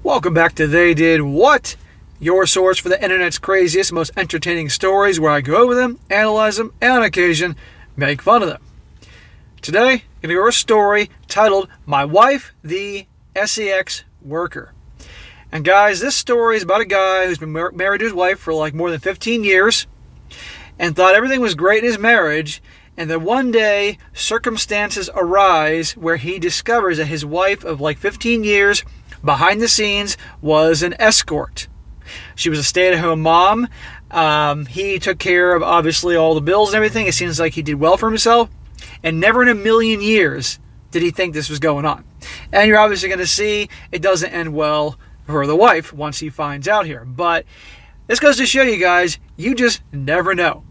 Welcome back to They Did What? Your source for the internet's craziest, most entertaining stories where I go over them, analyze them, and on occasion, make fun of them. Today, I'm going to go over a story titled, My Wife, the SEX Worker. And guys, this story is about a guy who's been married to his wife for like more than 15 years and thought everything was great in his marriage, and then one day, circumstances arise where he discovers that his wife of like 15 years behind the scenes was an escort. She was a stay-at-home mom. He took care of, obviously, all the bills and everything. It seems like he did well for himself. And never in a million years did he think this was going on. And you're obviously going to see it doesn't end well for the wife once he finds out here. But this goes to show you guys, you just never know.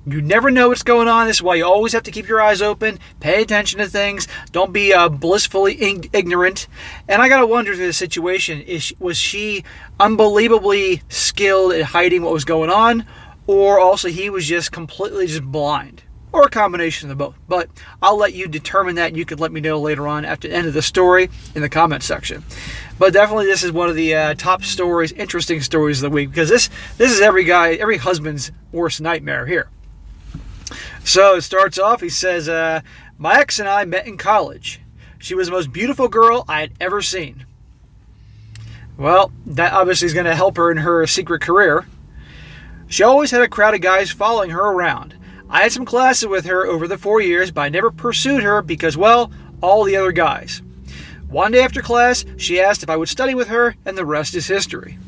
You never know what's going on. This is why you always have to keep your eyes open, pay attention to things, don't be blissfully ignorant. And I got to wonder through the situation, was she unbelievably skilled at hiding what was going on, or also he was just completely blind, or a combination of both? But I'll let you determine that. You can let me know later on after the end of the story in the comment section. But definitely this is one of the top stories, interesting stories of the week, because this is every husband's worst nightmare here. So it starts off, he says, my ex and I met in college. She was the most beautiful girl I had ever seen. Well, that obviously is going to help her in her secret career. She always had a crowd of guys following her around. I had some classes with her over the 4 years, but I never pursued her because, well, all the other guys. One day after class, she asked if I would study with her, and the rest is history.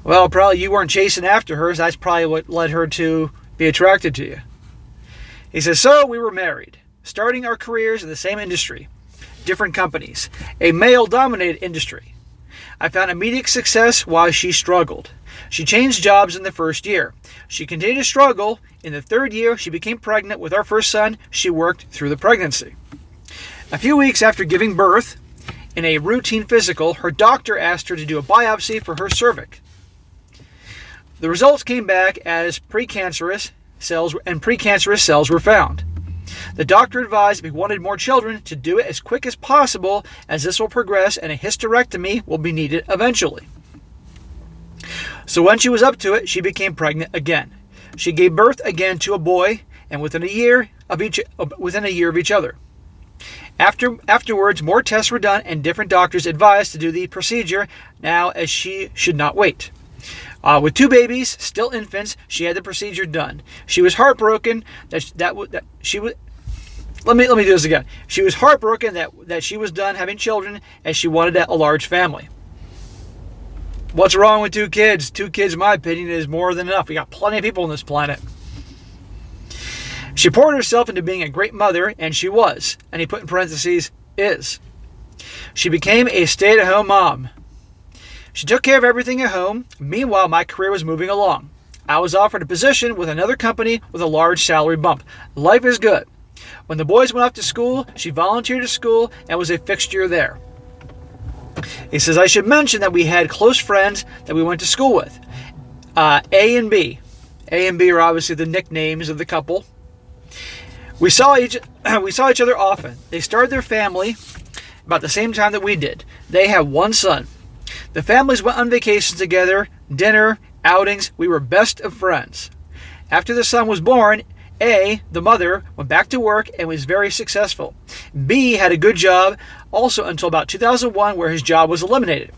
Well, probably you weren't chasing after her, so that's probably what led her to be attracted to you. He says, so we were married, starting our careers in the same industry, different companies, a male-dominated industry. I found immediate success while she struggled. She changed jobs in the first year. She continued to struggle. In the third year, she became pregnant with our first son. She worked through the pregnancy. A few weeks after giving birth, in a routine physical, her doctor asked her to do a biopsy for her cervix. The results came back as precancerous cells were found. The doctor advised if he wanted more children to do it as quick as possible, as this will progress and a hysterectomy will be needed eventually. So when she was up to it, she became pregnant again. She gave birth again to a boy, and within a year of each other. Afterwards, more tests were done, and different doctors advised to do the procedure now, as she should not wait. With two babies, still infants, she had the procedure done. She was heartbroken that she was. Let me do this again. She was heartbroken that she was done having children, as she wanted a large family. What's wrong with two kids? Two kids, in my opinion, is more than enough. We got plenty of people on this planet. She poured herself into being a great mother, and she was. And he put in parentheses, is. She became a stay-at-home mom. She took care of everything at home. Meanwhile, my career was moving along. I was offered a position with another company with a large salary bump. Life is good. When the boys went off to school, she volunteered at school and was a fixture there. He says, I should mention that we had close friends that we went to school with. A and B. A and B are obviously the nicknames of the couple. We saw each other often. They started their family about the same time that we did. They have one son. The families went on vacations together, dinner, outings. We were best of friends. After the son was born, A, the mother, went back to work and was very successful. B had a good job also until about 2001, where his job was eliminated.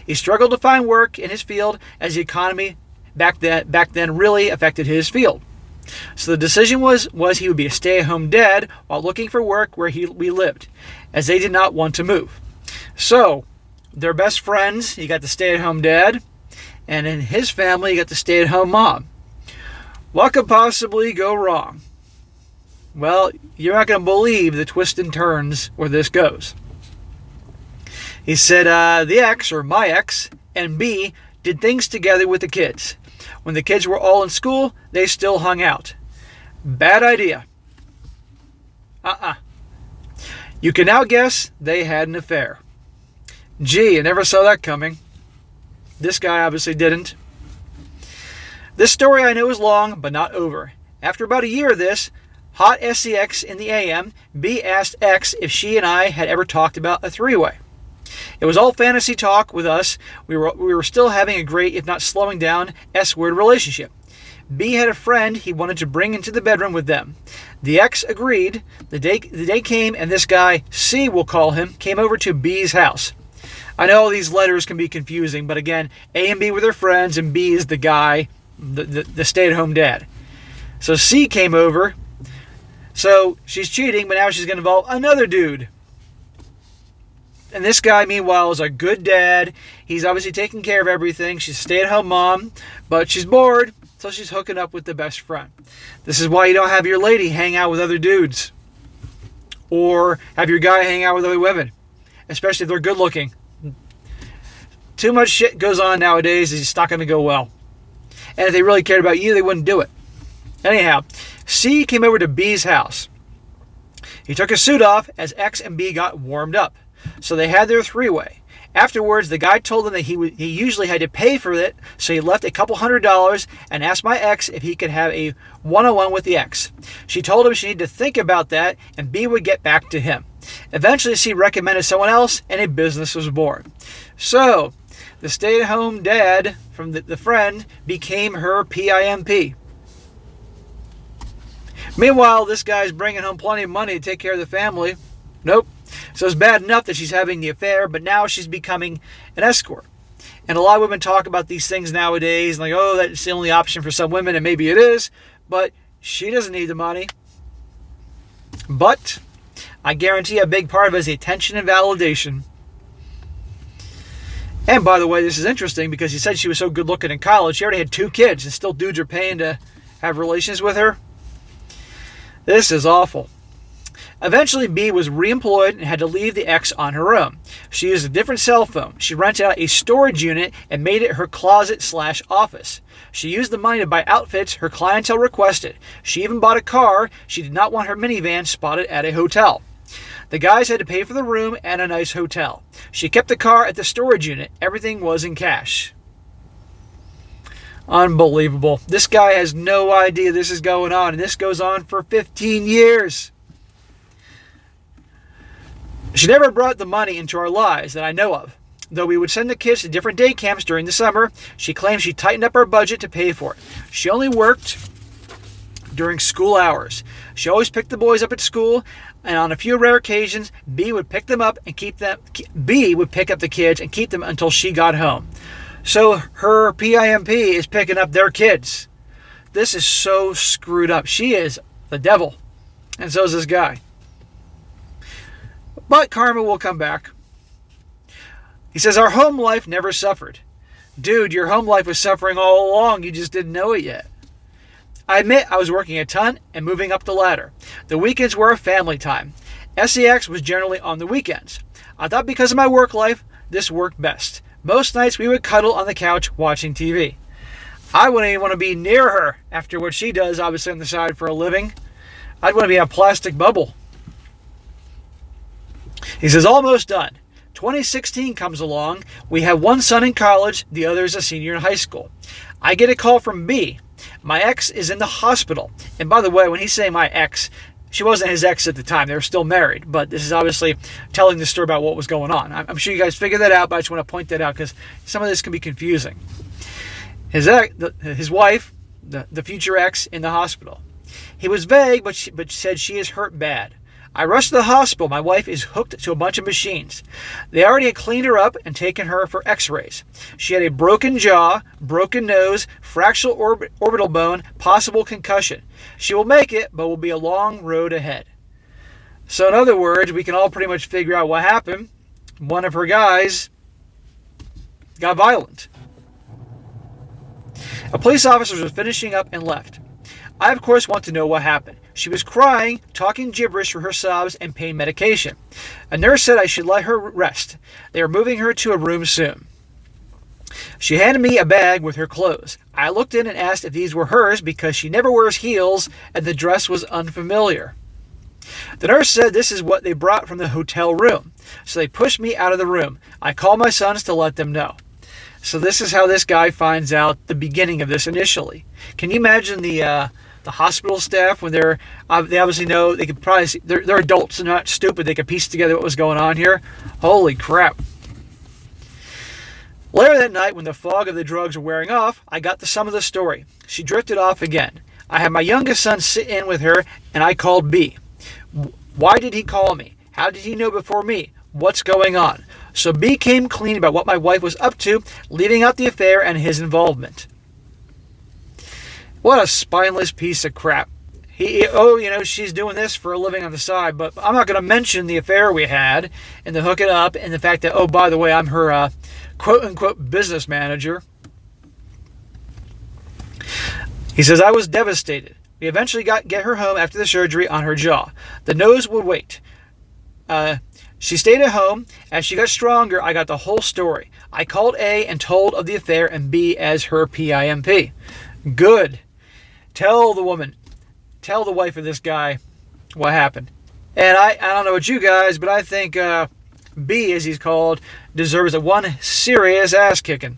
He struggled to find work in his field, as the economy back then really affected his field. So the decision was he would be a stay-at-home dad while looking for work where we lived, as they did not want to move. So they're best friends. You got the stay-at-home dad, and in his family, you got the stay-at-home mom. What could possibly go wrong? Well, you're not going to believe the twists and turns where this goes. He said the ex, or my ex, and B did things together with the kids. When the kids were all in school, they still hung out. Bad idea. You can now guess they had an affair. Gee, I never saw that coming. This guy obviously didn't. This story I know is long, but not over. After about a year of this, hot SEX in the AM, B asked X if she and I had ever talked about a three-way. It was all fantasy talk with us. We were still having a great, if not slowing down, S-word relationship. B had a friend he wanted to bring into the bedroom with them. The ex agreed. The day came, and this guy, C we'll call him, came over to B's house. I know all these letters can be confusing, but again, A and B were their friends, and B is the guy, the stay-at-home dad. So C came over. So she's cheating, but now she's going to involve another dude. And this guy, meanwhile, is a good dad. He's obviously taking care of everything. She's a stay-at-home mom, but she's bored, so she's hooking up with the best friend. This is why you don't have your lady hang out with other dudes. Or have your guy hang out with other women. Especially if they're good looking. Too much shit goes on nowadays. It's not going to go well. And if they really cared about you, they wouldn't do it. Anyhow, C came over to B's house. He took his suit off as X and B got warmed up. So they had their three-way. Afterwards, the guy told them that he usually had to pay for it, so he left a couple $100 and asked my ex if he could have a one-on-one with the ex. She told him she needed to think about that, and B would get back to him. Eventually, C recommended someone else, and a business was born. So, the stay-at-home dad from the friend became her PIMP. Meanwhile, this guy's bringing home plenty of money to take care of the family. Nope. So it's bad enough that she's having the affair, but now she's becoming an escort. And a lot of women talk about these things nowadays, like, oh, that's the only option for some women, and maybe it is, but she doesn't need the money. But I guarantee a big part of it is the attention and validation. And by the way, this is interesting because he said she was so good looking in college. She already had 2 kids, and still dudes are paying to have relations with her. This is awful. Eventually, B was reemployed and had to leave the ex on her own. She used a different cell phone. She rented out a storage unit and made it her closet/office. She used the money to buy outfits her clientele requested. She even bought a car. She did not want her minivan spotted at a hotel. The guys had to pay for the room and a nice hotel. She kept the car at the storage unit. Everything was in cash. Unbelievable. This guy has no idea this is going on, and this goes on for 15 years. She never brought the money into our lives that I know of. Though we would send the kids to different day camps during the summer, she claimed she tightened up our budget to pay for it. She only worked during school hours. She always picked the boys up at school, and on a few rare occasions, B would pick them up and B would pick up the kids and keep them until she got home. So her PIMP is picking up their kids. This is so screwed up. She is the devil, and so is this guy. But karma will come back. He says, our home life never suffered. Dude, your home life was suffering all along. You just didn't know it yet. I admit I was working a ton and moving up the ladder. The weekends were a family time. SEX was generally on the weekends. I thought because of my work life, this worked best. Most nights we would cuddle on the couch watching TV. I wouldn't even want to be near her after what she does, obviously on the side for a living. I'd want to be in a plastic bubble. He says, almost done. 2016 comes along. We have one son in college. The other is a senior in high school. I get a call from B. My ex is in the hospital. And by the way, when he's saying my ex, she wasn't his ex at the time. They were still married. But this is obviously telling the story about what was going on. I'm sure you guys figured that out, but I just want to point that out because some of this can be confusing. His wife, the future ex, in the hospital. He was vague, but said she is hurt bad. I rushed to the hospital. My wife is hooked to a bunch of machines. They already had cleaned her up and taken her for x-rays. She had a broken jaw, broken nose, fractured orbital bone, possible concussion. She will make it, but will be a long road ahead. So in other words, we can all pretty much figure out what happened. One of her guys got violent. A police officer was finishing up and left. I, of course, want to know what happened. She was crying, talking gibberish for her sobs and pain medication. A nurse said I should let her rest. They are moving her to a room soon. She handed me a bag with her clothes. I looked in and asked if these were hers because she never wears heels and the dress was unfamiliar. The nurse said this is what they brought from the hotel room. So they pushed me out of the room. I called my sons to let them know. So this is how this guy finds out the beginning of this initially. Can you imagine the hospital staff when they obviously know, they could probably see, they're adults and not stupid, they could piece together what was going on here. Holy crap. Later that night, when the fog of the drugs were wearing off, I got the sum of the story. She drifted off again. I had my youngest son sit in with her, and I called B. Why did he call me? How did he know before me? What's going on? So B came clean about what my wife was up to, leaving out the affair and his involvement. What a spineless piece of crap. She's doing this for a living on the side, but I'm not going to mention the affair we had and the hooking up and the fact that, oh, by the way, I'm her quote-unquote business manager. He says, I was devastated. We eventually get her home after the surgery on her jaw. The nose would wait. She stayed at home. As she got stronger, I got the whole story. I called A and told of the affair and B as her PIMP. Good. Tell the wife of this guy what happened. And I don't know about you guys, but I think B, as he's called, deserves one serious ass kicking.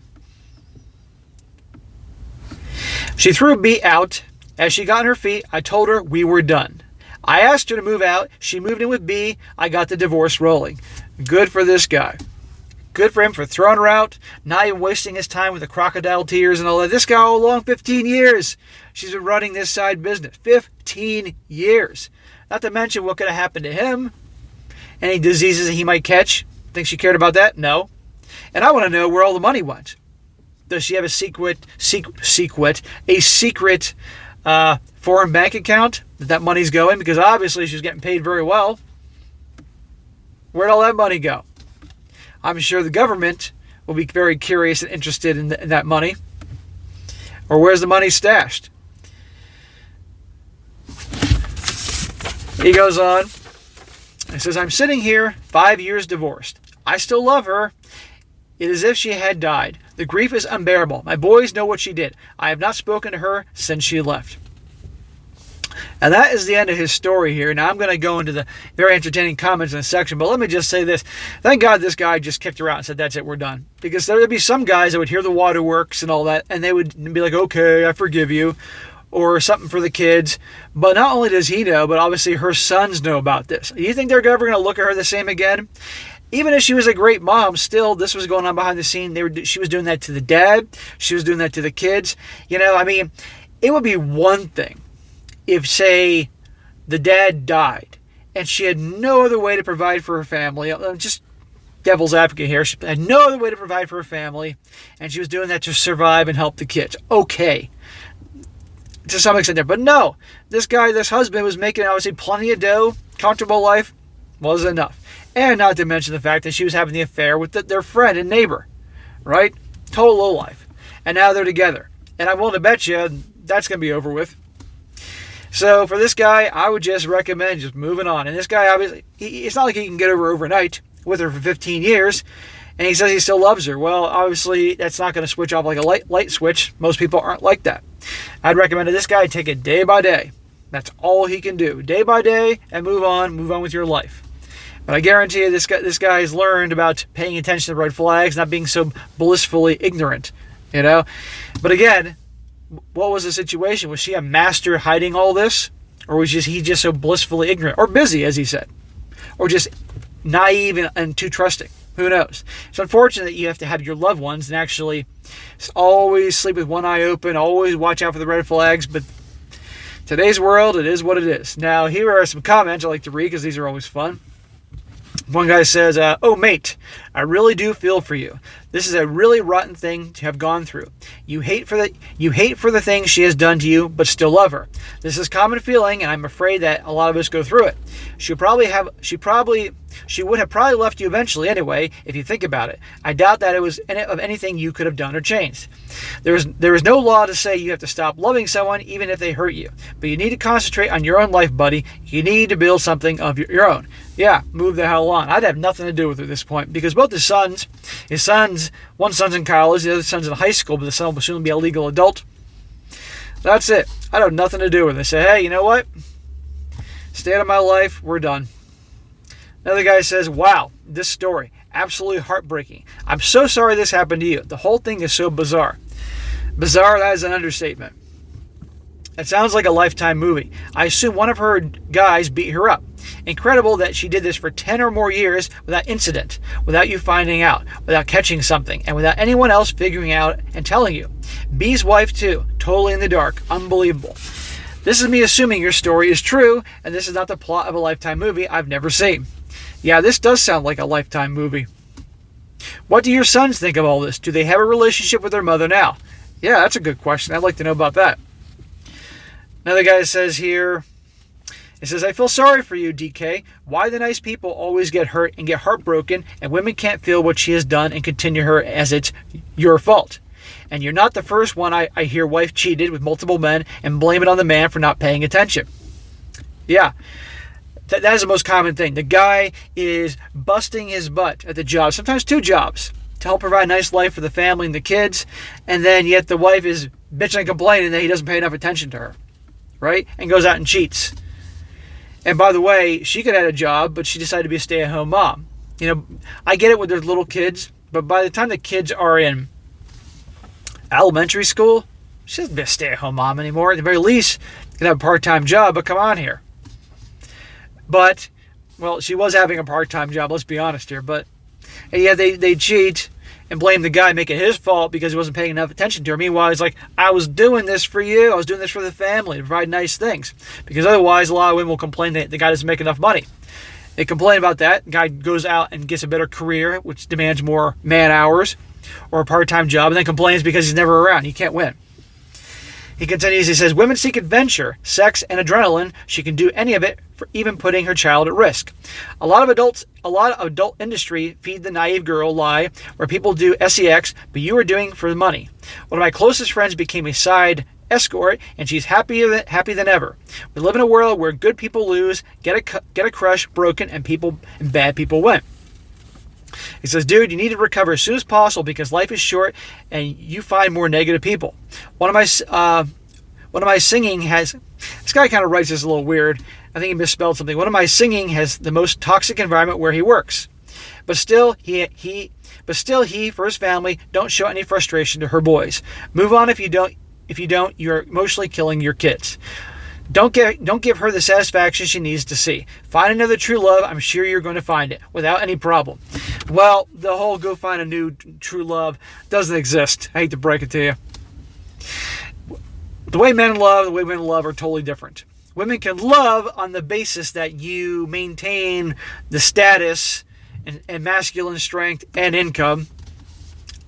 She threw B out. As she got on her feet, I told her we were done. I asked her to move out. She moved in with B. I got the divorce rolling. Good for this guy. Good for him for throwing her out, not even wasting his time with the crocodile tears and all that. This guy all along, 15 years. She's been running this side business. 15 years. Not to mention what could have happened to him. Any diseases that he might catch. Think she cared about that? No. And I want to know where all the money went. Does she have a secret foreign bank account that money's going? Because obviously she's getting paid very well. Where'd all that money go? I'm sure the government will be very curious and interested in that money. Or where's the money stashed? He goes on. He says, I'm sitting here, 5 years divorced. I still love her. It is as if she had died. The grief is unbearable. My boys know what she did. I have not spoken to her since she left. And that is the end of his story here. Now I'm going to go into the very entertaining comments in the section, but let me just say this. Thank God this guy just kicked her out and said, that's it, we're done. Because there would be some guys that would hear the waterworks and all that, and they would be like, okay, I forgive you, or something for the kids. But not only does he know, but obviously her sons know about this. Do you think they're ever going to look at her the same again? Even if she was a great mom, still, this was going on behind the scene. She was doing that to the dad. She was doing that to the kids. It would be one thing if, say, the dad died and she had no other way to provide for her family. Just devil's advocate here. She had no other way to provide for her family, and she was doing that to survive and help the kids. Okay, to some extent there. But no, this husband was making, obviously, plenty of dough. Comfortable life wasn't enough. And not to mention the fact that she was having the affair with their friend and neighbor, right? Total lowlife. And now they're together. And I'm willing to bet you that's going to be over with. So for this guy, I would just recommend just moving on. And this guy, obviously, it's not like he can get over overnight with her for 15 years. And he says he still loves her. Well, obviously, that's not going to switch off like a light switch. Most people aren't like that. I'd recommend to this guy take it day by day. That's all he can do. Day by day, and move on with your life. But I guarantee you this guy has learned about paying attention to the red flags, not being so blissfully ignorant, But again, what was the situation? Was she a master hiding all this? Or was he just so blissfully ignorant? Or busy, as he said? Or just naive and too trusting? Who knows? It's unfortunate that you have to have your loved ones and actually always sleep with one eye open, always watch out for the red flags, but today's world, it is what it is. Now, here are some comments I like to read because these are always fun. One guy says, oh, mate, I really do feel for you. This is a really rotten thing to have gone through. You hate for the things she has done to you, but still love her. This is common feeling, and I'm afraid that a lot of us go through it. She would have probably left you eventually anyway, if you think about it. I doubt that it was of anything you could have done or changed. There is no law to say you have to stop loving someone, even if they hurt you. But you need to concentrate on your own life, buddy. You need to build something of your own. Yeah, move the hell on. I'd have nothing to do with her at this point, because both his sons, one son's in college, the other son's in high school, but the son will soon be a legal adult. That's it. I'd have nothing to do with it. Say, hey, you know what? Stay out of my life. We're done. Another guy says, wow, this story, absolutely heartbreaking. I'm so sorry this happened to you. The whole thing is so bizarre. Bizarre, that is an understatement. It sounds like a Lifetime movie. I assume one of her guys beat her up. Incredible that she did this for 10 or more years without incident, without you finding out, without catching something, and without anyone else figuring out and telling you. B's wife too, totally in the dark. Unbelievable. This is me assuming your story is true, and this is not the plot of a Lifetime movie I've never seen. Yeah, this does sound like a Lifetime movie. What do your sons think of all this? Do they have a relationship with their mother now? Yeah, that's a good question. I'd like to know about that. Another guy says here, it says, I feel sorry for you, DK. Why the nice people always get hurt and get heartbroken, and women can't feel what she has done and continue her as it's your fault. And you're not the first one I hear wife cheated with multiple men and blame it on the man for not paying attention. Yeah, that is the most common thing. The guy is busting his butt at the job, sometimes 2 jobs, to help provide a nice life for the family and the kids, and then yet the wife is bitching and complaining that he doesn't pay enough attention to her, right? And goes out and cheats. And by the way, she could have had a job, but she decided to be a stay-at-home mom. You know, I get it with their little kids, but by the time the kids are in elementary school, she doesn't be a stay-at-home mom anymore. At the very least, you can have a part-time job, but come on here. But, well, she was having a part-time job, let's be honest here. But, and yeah, they cheat and blame the guy, make it his fault because he wasn't paying enough attention to her. Meanwhile, he's like, I was doing this for you. I was doing this for the family to provide nice things. Because otherwise, a lot of women will complain that the guy doesn't make enough money. They complain about that. The guy goes out and gets a better career, which demands more man hours, or a part-time job, and then complains because he's never around. He can't win. He continues, he says, women seek adventure, sex, and adrenaline. She can do any of it, for even putting her child at risk. A lot of adult industry feed the naive girl lie where people do sex, but you are doing for the money. One of my closest friends became a side escort, and she's happy than ever. We live in a world where good people lose, get a crush broken, and bad people win. He says, dude, you need to recover as soon as possible because life is short and you find more negative people. One of my singing has, this guy kind of writes this a little weird. I think he misspelled something. One of my singing has the most toxic environment where he works. But still, he for his family, don't show any frustration to her boys. Move on if you don't, you're emotionally killing your kids. Don't give her the satisfaction she needs to see. Find another true love. I'm sure you're going to find it without any problem. Well, the whole go find a new true love doesn't exist. I hate to break it to you. The way men love, the way women love are totally different. Women can love on the basis that you maintain the status and masculine strength and income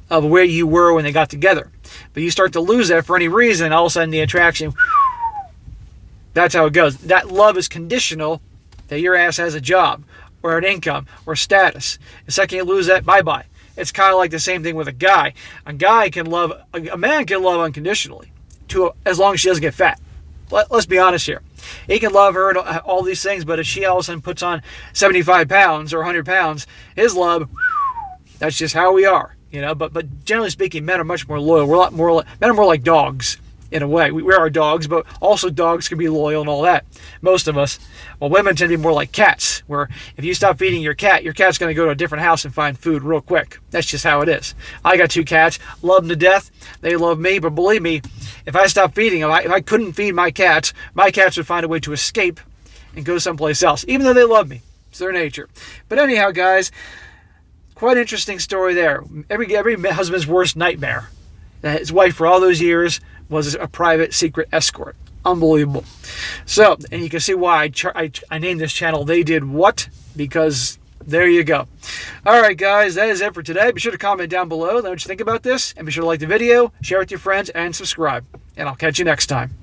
of where you were when they got together. But you start to lose that for any reason, all of a sudden the attraction, that's how it goes. That love is conditional that your ass has a job or an income or status. The second you lose that, bye-bye. It's kind of like the same thing with a guy. A man can love unconditionally as long as she doesn't get fat. Let's be honest here. He can love her and all these things, but if she all of a sudden puts on 75 pounds or 100 pounds, his love, that's just how we are. You know, but generally speaking, men are much more loyal. Men are more like dogs in a way. We are dogs, but also dogs can be loyal and all that. Most of us. Well, women tend to be more like cats, where if you stop feeding your cat's going to go to a different house and find food real quick. That's just how it is. I got 2 cats, love them to death. They love me, but believe me, if I stopped feeding them, if I couldn't feed my cats would find a way to escape and go someplace else, even though they love me. It's their nature. But anyhow, guys, quite interesting story there. Every husband's worst nightmare. That his wife for all those years was a private secret escort. Unbelievable. So, and you can see why I named this channel They Did What, because there you go. All right, guys, that is it for today. Be sure to comment down below. Let me know what you think about this. And be sure to like the video, share it with your friends, and subscribe. And I'll catch you next time.